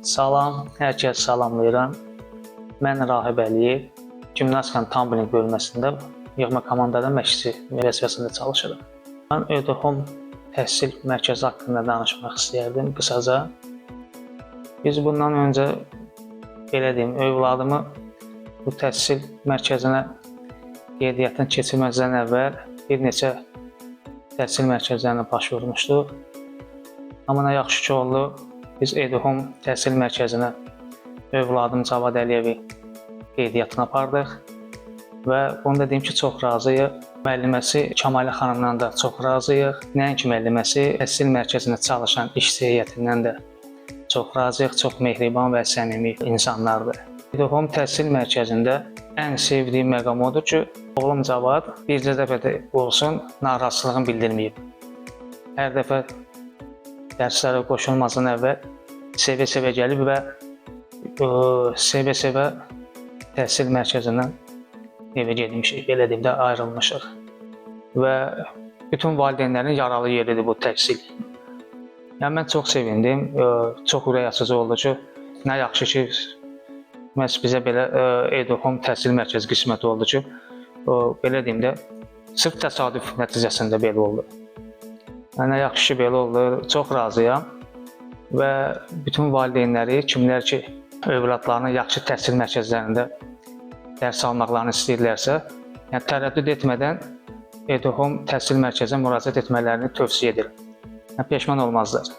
Salam, hər kəs salamlayıram. Mən Rahib Əliyev, Gimnastikanın Tumbling bölməsində yığma komandada məşqçi vəzifəsində çalışıram. Mən ÖDHOM təhsil mərkəzi haqqında danışmaq istəyərdim qısaca. Biz bundan öncə belə deyim, övladımı bu təhsil mərkəzinə qeydiyyatdan keçirməzdən əvvəl bir neçə təhsil mərkəzlərinə başvurmuşduq. Amma nə yaxşı ki oldu, biz ÖDHOM təhsil mərkəzinə övladım Cavad Əliyevi qeydiyyatına apardıq və bunu da deyim ki, çox razıyıq. Müəlliməsi Kəmalə xanımdan da çox razıyıq. Nəinki müəlliməsi, təhsil mərkəzində çalışan işçi heyətindən də çox razıyıq. Çox mehriban və səmimi insanlardır. ÖDHOM təhsil mərkəzində ən sevdiyim məqam odur ki, oğlum Cavad bircə dəfə də olsun narazılığını bildirməyib. Hər dəfə dərslərə qoşulmazdan əvvəl sevə-sevə gəlib və sevə-sevə təhsil mərkəzindən evə getmişik, belə deyim də ayrılmışıq. Və bütün valideynlərin yaralı yeridir bu təhsil. Yəni mən çox sevindim, çox ürək açıcı oldu ki, nə yaxşı ki, məhz bizə belə ÖDHOM təhsil mərkəzi qismət oldu ki, belə deyim də, sırf təsadüf nəticəsində belə oldu. Nə yaxşı ki, belə oldu, çox razıyam və bütün valideynləri, kimlər ki, övladlarının yaxşı təhsil mərkəzlərində dərs almaqlarını istəyirlərsə, yəni tərəddüd etmədən ÖDHOM təhsil mərkəzinə müraciət etmələrini tövsiyə edirəm. Peşman olmazlar.